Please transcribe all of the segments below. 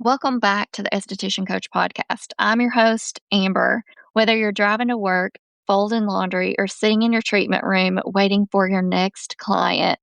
Welcome back to the Esthetician Coach podcast. I'm your host, Amber. Whether you're driving to work, folding laundry, or sitting in your treatment room waiting for your next client,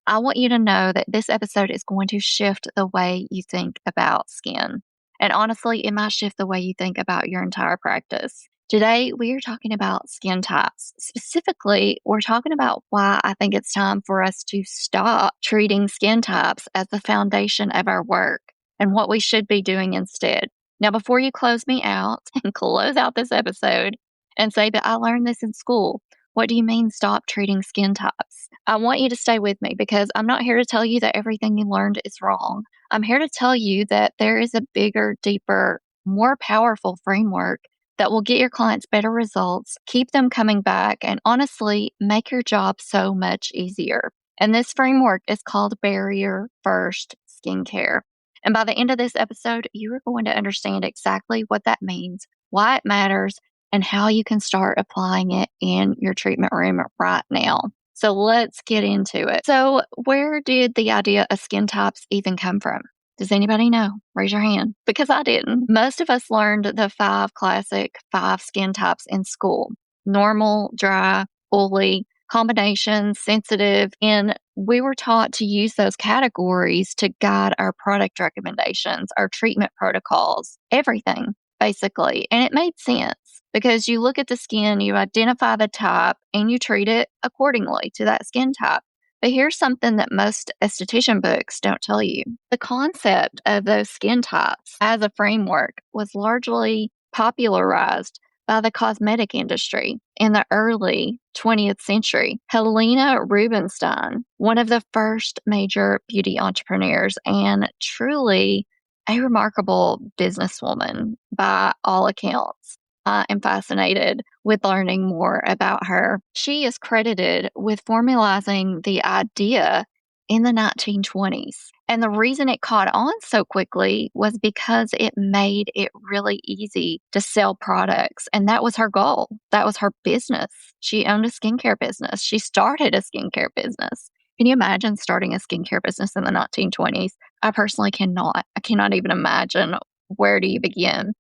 I want you to know that this episode is going to shift the way you think about skin. And honestly, it might shift the way you think about your entire practice. Today, we are talking about skin types. Specifically, we're talking about why I think it's time for us to stop treating skin types as the foundation of our work and what we should be doing instead. Now, before you close me out and close out this episode and say that I learned this in school, what do you mean stop treating skin types? I want you to stay with me because I'm not here to tell you that everything you learned is wrong. I'm here to tell you that there is a bigger, deeper, more powerful framework that will get your clients better results, keep them coming back, and honestly, make your job so much easier. And this framework is called Barrier First Skincare. And by the end of this episode, you are going to understand exactly what that means, why it matters, and how you can start applying it in your treatment room right now. So let's get into it. So where did the idea of skin types even come from? Does anybody know? Raise your hand. Because I didn't. Most of us learned the five skin types in school: normal, dry, oily, combination, sensitive, and we were taught to use those categories to guide our product recommendations, our treatment protocols, everything, basically. And it made sense because you look at the skin, you identify the type, and you treat it accordingly to that skin type. But here's something that most esthetician books don't tell you. The concept of those skin types as a framework was largely popularized by the cosmetic industry in the early 20th century. Helena Rubinstein, one of the first major beauty entrepreneurs and truly a remarkable businesswoman by all accounts. I am fascinated with learning more about her. She is credited with formalizing the idea in the 1920s. And the reason it caught on so quickly was because it made it really easy to sell products. And that was her goal. That was her business. She owned a skincare business. She started a skincare business. Can you imagine starting a skincare business in the 1920s? I personally cannot. I cannot even imagine where do you begin.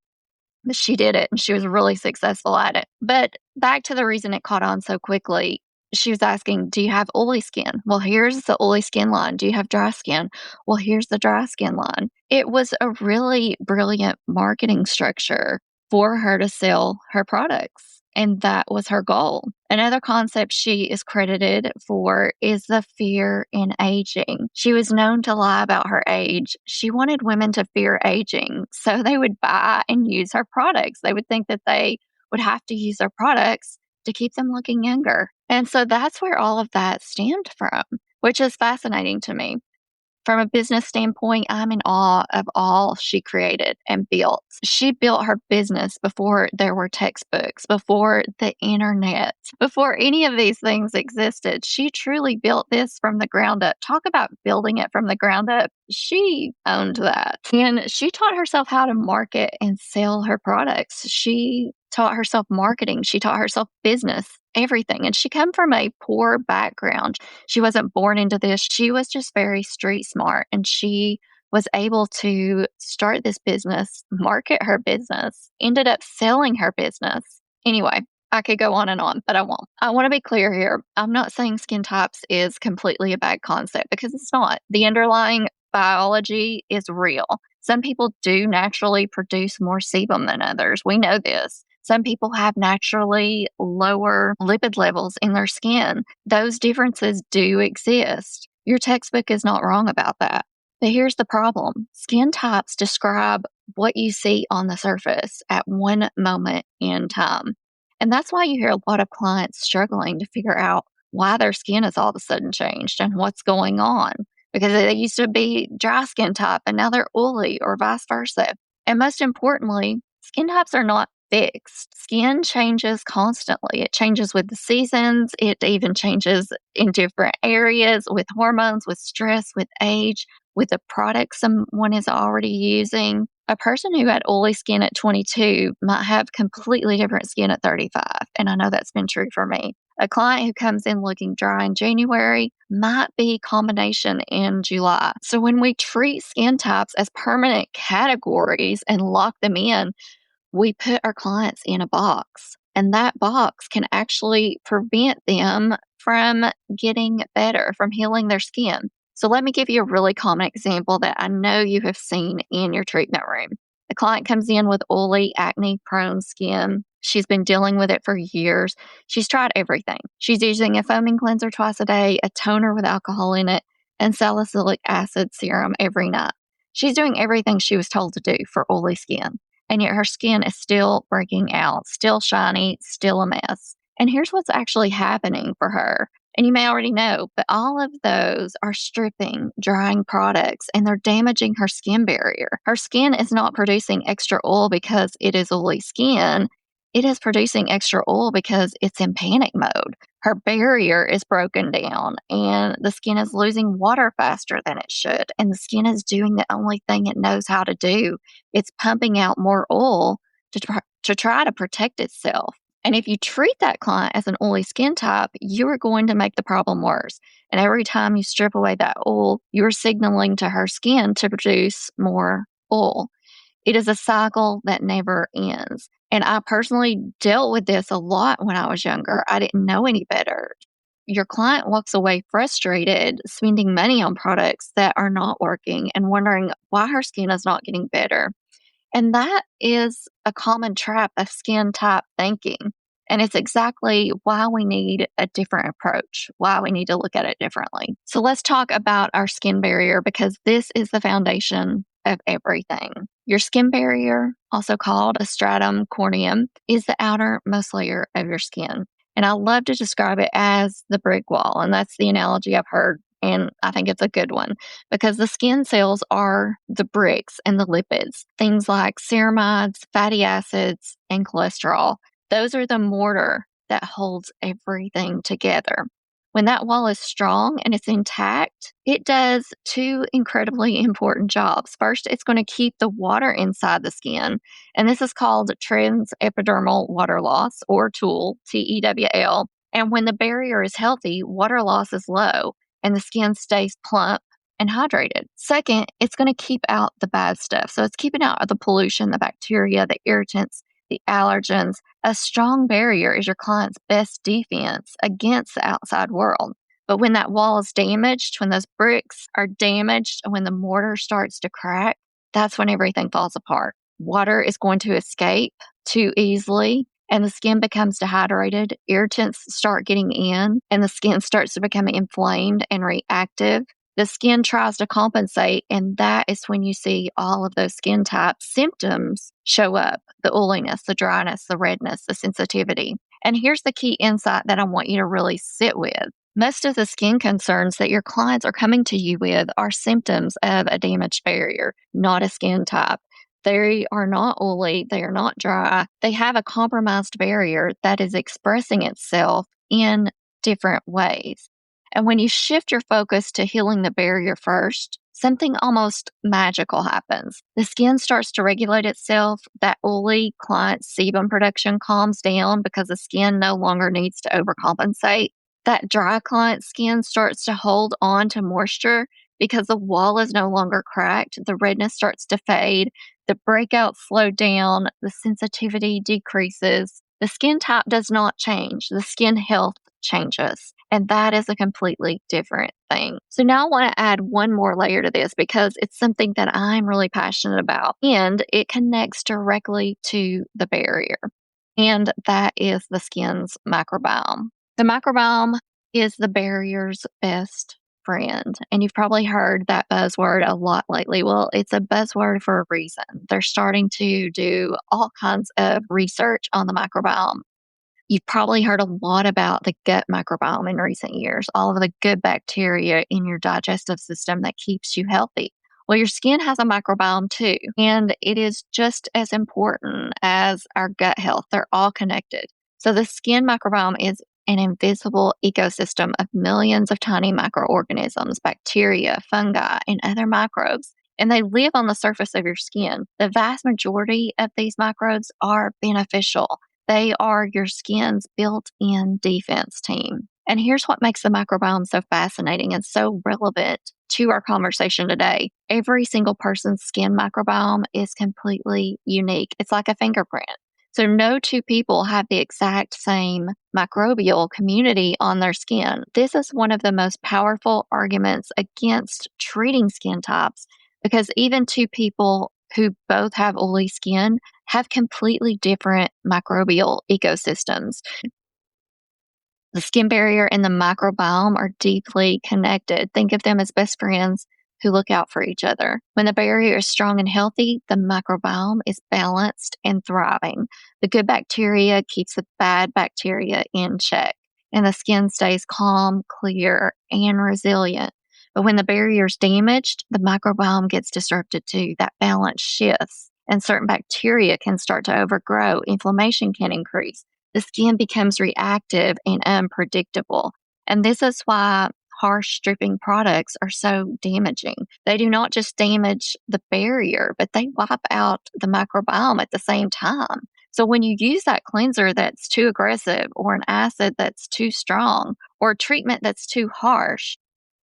But she did it and she was really successful at it. But back to the reason it caught on so quickly, she was asking, do you have oily skin? Well, here's the oily skin line. Do you have dry skin? Well, here's the dry skin line. It was a really brilliant marketing structure for her to sell her products. And that was her goal. Another concept she is credited for is the fear in aging. She was known to lie about her age. She wanted women to fear aging, so they would buy and use her products. They would think that they would have to use her products to keep them looking younger. And so that's where all of that stemmed from, which is fascinating to me. From a business standpoint, I'm in awe of all she created and built. She built her business before there were textbooks, before the internet, before any of these things existed. She truly built this from the ground up. Talk about building it from the ground up. She owned that. And she taught herself how to market and sell her products. She taught herself marketing. She taught herself business, everything. And she come from a poor background. She wasn't born into this. She was just very street smart. And she was able to start this business, market her business, ended up selling her business. Anyway, I could go on, but I won't. I want to be clear here. I'm not saying skin types is completely a bad concept because it's not. The underlying biology is real. Some people do naturally produce more sebum than others. We know this. Some people have naturally lower lipid levels in their skin. Those differences do exist. Your textbook is not wrong about that. But here's the problem. Skin types describe what you see on the surface at one moment in time. And that's why you hear a lot of clients struggling to figure out why their skin has all of a sudden changed and what's going on. Because they used to be dry skin type and now they're oily or vice versa. And most importantly, skin types are not fixed. Skin changes constantly. It changes with the seasons. It even changes in different areas with hormones, with stress, with age, with the products someone is already using. A person who had oily skin at 22 might have completely different skin at 35. And I know that's been true for me. A client who comes in looking dry in January might be combination in July. So when we treat skin types as permanent categories and lock them in, we put our clients in a box, and that box can actually prevent them from getting better, from healing their skin. So, let me give you a really common example that I know you have seen in your treatment room. The client comes in with oily, acne prone skin. She's been dealing with it for years. She's tried everything. She's using a foaming cleanser twice a day, a toner with alcohol in it, and salicylic acid serum every night. She's doing everything she was told to do for oily skin, and yet her skin is still breaking out, still shiny, still a mess. And here's what's actually happening for her. And you may already know, but all of those are stripping, drying products, and they're damaging her skin barrier. Her skin is not producing extra oil because it is oily skin. It is producing extra oil because it's in panic mode. Her barrier is broken down, and the skin is losing water faster than it should. And the skin is doing the only thing it knows how to do. It's pumping out more oil to try to protect itself. And if you treat that client as an oily skin type, you are going to make the problem worse. And every time you strip away that oil, you're signaling to her skin to produce more oil. It is a cycle that never ends. And I personally dealt with this a lot when I was younger. I didn't know any better. Your client walks away frustrated, spending money on products that are not working and wondering why her skin is not getting better. And that is a common trap of skin type thinking. And it's exactly why we need a different approach, why we need to look at it differently. So let's talk about our skin barrier, because this is the foundation of everything. Your skin barrier, also called a stratum corneum, is the outermost layer of your skin. And I love to describe it as the brick wall. And that's the analogy I've heard. And I think it's a good one because the skin cells are the bricks and the lipids, things like ceramides, fatty acids, and cholesterol. Those are the mortar that holds everything together. When that wall is strong and it's intact, it does two incredibly important jobs. First, it's going to keep the water inside the skin, and this is called transepidermal water loss, or TOOL, TEWL. And when the barrier is healthy, water loss is low and the skin stays plump and hydrated. Second, it's going to keep out the bad stuff. So it's keeping out the pollution, the bacteria, the irritants, the allergens. A strong barrier is your client's best defense against the outside world. But when that wall is damaged, when those bricks are damaged, and when the mortar starts to crack, that's when everything falls apart. Water is going to escape too easily, and the skin becomes dehydrated. Irritants start getting in, and the skin starts to become inflamed and reactive. The skin tries to compensate, and that is when you see all of those skin type symptoms show up: the oiliness, the dryness, the redness, the sensitivity. And here's the key insight that I want you to really sit with. Most of the skin concerns that your clients are coming to you with are symptoms of a damaged barrier, not a skin type. They are not oily, they are not dry. They have a compromised barrier that is expressing itself in different ways. And when you shift your focus to healing the barrier first, something almost magical happens. The skin starts to regulate itself. That oily client sebum production calms down because the skin no longer needs to overcompensate. That dry client skin starts to hold on to moisture because the wall is no longer cracked. The redness starts to fade. The breakouts slow down. The sensitivity decreases. The skin type does not change. The skin health changes. And that is a completely different thing. So now I want to add one more layer to this because it's something that I'm really passionate about, and it connects directly to the barrier. And that is the skin's microbiome. The microbiome is the barrier's best friend. And you've probably heard that buzzword a lot lately. Well, it's a buzzword for a reason. They're starting to do all kinds of research on the microbiome. You've probably heard a lot about the gut microbiome in recent years, all of the good bacteria in your digestive system that keeps you healthy. Well, your skin has a microbiome too, and it is just as important as our gut health. They're all connected. So the skin microbiome is an invisible ecosystem of millions of tiny microorganisms, bacteria, fungi, and other microbes. and they live on the surface of your skin. The vast majority of these microbes are beneficial. They are your skin's built in defense team. And here's what makes the microbiome so fascinating and so relevant to our conversation today. Every single person's skin microbiome is completely unique. It's like a fingerprint. So, no two people have the exact same microbial community on their skin. This is one of the most powerful arguments against treating skin types because even two people who both have oily skin have completely different microbial ecosystems. The skin barrier and the microbiome are deeply connected. Think of them as best friends who look out for each other. When the barrier is strong and healthy, the microbiome is balanced and thriving. The good bacteria keeps the bad bacteria in check, and the skin stays calm, clear, and resilient. But when the barrier is damaged, the microbiome gets disrupted too. That balance shifts, and certain bacteria can start to overgrow. Inflammation can increase. The skin becomes reactive and unpredictable. And this is why harsh stripping products are so damaging. They do not just damage the barrier, but they wipe out the microbiome at the same time. So when you use that cleanser that's too aggressive, or an acid that's too strong, or a treatment that's too harsh,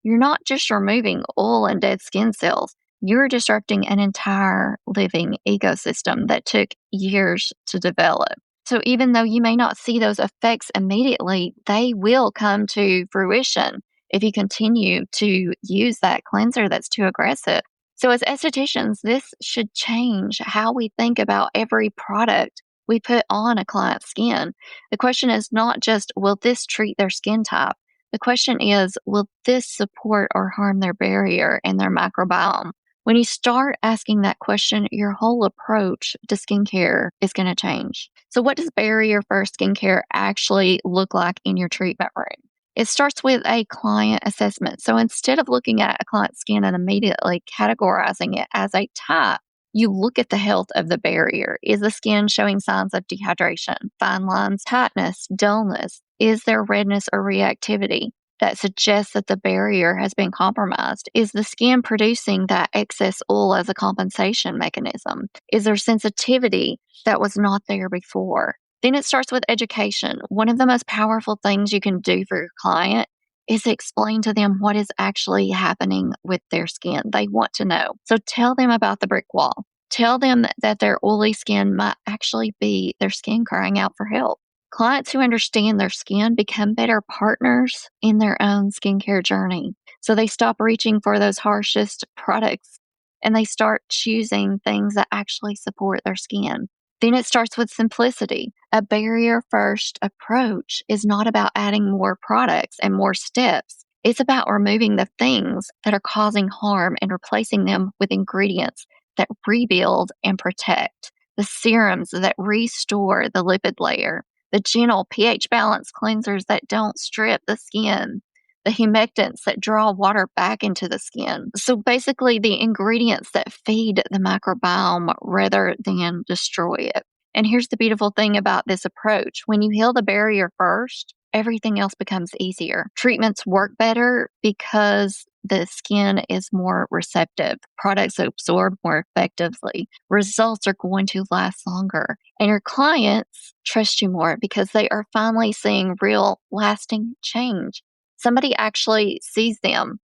you're not just removing oil and dead skin cells. You're disrupting an entire living ecosystem that took years to develop. So even though you may not see those effects immediately, they will come to fruition if you continue to use that cleanser that's too aggressive. So as estheticians, this should change how we think about every product we put on a client's skin. The question is not just, will this treat their skin type? The question is, will this support or harm their barrier and their microbiome? When you start asking that question, your whole approach to skincare is going to change. So, what does barrier first skincare actually look like in your treatment room? It starts with a client assessment. So, instead of looking at a client's skin and immediately categorizing it as a type, you look at the health of the barrier. Is the skin showing signs of dehydration, fine lines, tightness, dullness? Is there redness or reactivity that suggests that the barrier has been compromised? Is the skin producing that excess oil as a compensation mechanism? Is there sensitivity that was not there before? Then it starts with education. One of the most powerful things you can do for your client is explain to them what is actually happening with their skin. They want to know. So tell them about the brick wall. Tell them that their oily skin might actually be their skin crying out for help. Clients who understand their skin become better partners in their own skincare journey. So they stop reaching for those harshest products and they start choosing things that actually support their skin. Then it starts with simplicity. A barrier first approach is not about adding more products and more steps. It's about removing the things that are causing harm and replacing them with ingredients that rebuild and protect. The serums that restore the lipid layer, the gentle pH balance cleansers that don't strip the skin, the humectants that draw water back into the skin. So basically, the ingredients that feed the microbiome rather than destroy it. And here's the beautiful thing about this approach. When you heal the barrier first, everything else becomes easier. Treatments work better because the skin is more receptive. Products absorb more effectively. Results are going to last longer. And your clients trust you more because they are finally seeing real, lasting change. Somebody actually sees them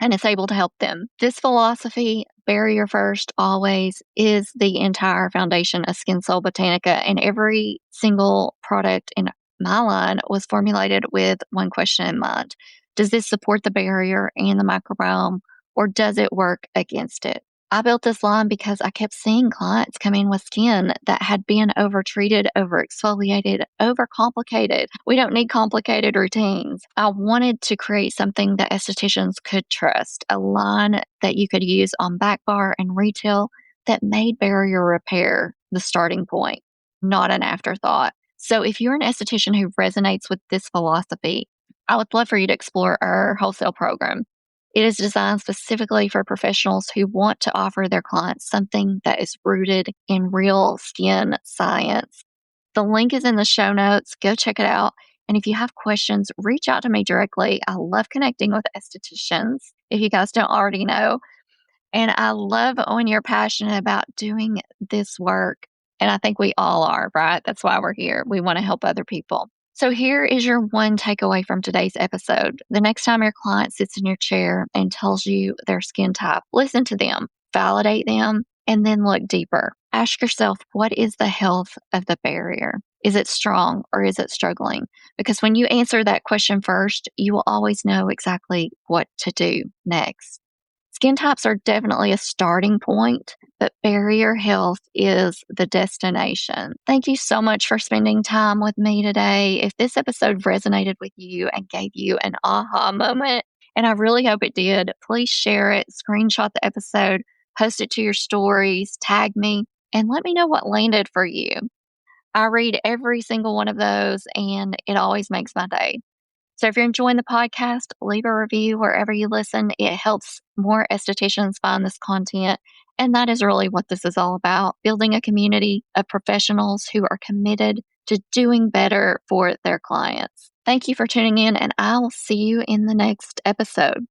and is able to help them. This philosophy, barrier first, always, is the entire foundation of Skin Soul Botanica, and every single product in my line was formulated with one question in mind. Does this support the barrier and the microbiome, or does it work against it? I built this line because I kept seeing clients come in with skin that had been overtreated, overexfoliated, overcomplicated. We don't need complicated routines. I wanted to create something that estheticians could trust, a line that you could use on back bar and retail that made barrier repair the starting point, not an afterthought. So if you're an esthetician who resonates with this philosophy, I would love for you to explore our wholesale program. It is designed specifically for professionals who want to offer their clients something that is rooted in real skin science. The link is in the show notes. Go check it out. And if you have questions, reach out to me directly. I love connecting with estheticians, if you guys don't already know. And I love when you're passionate about doing this work. And I think we all are, right? That's why we're here. We want to help other people. So, here is your one takeaway from today's episode. The next time your client sits in your chair and tells you their skin type, listen to them, validate them, and then look deeper. Ask yourself, what is the health of the barrier? Is it strong or is it struggling? Because when you answer that question first, you will always know exactly what to do next. Skin types are definitely a starting point, but barrier health is the destination. Thank you so much for spending time with me today. If this episode resonated with you and gave you an aha moment, and I really hope it did, please share it, screenshot the episode, post it to your stories, tag me, and let me know what landed for you. I read every single one of those, and it always makes my day. So if you're enjoying the podcast, leave a review wherever you listen. It helps more estheticians find this content. And that is really what this is all about, building a community of professionals who are committed to doing better for their clients. Thank you for tuning in, and I'll see you in the next episode.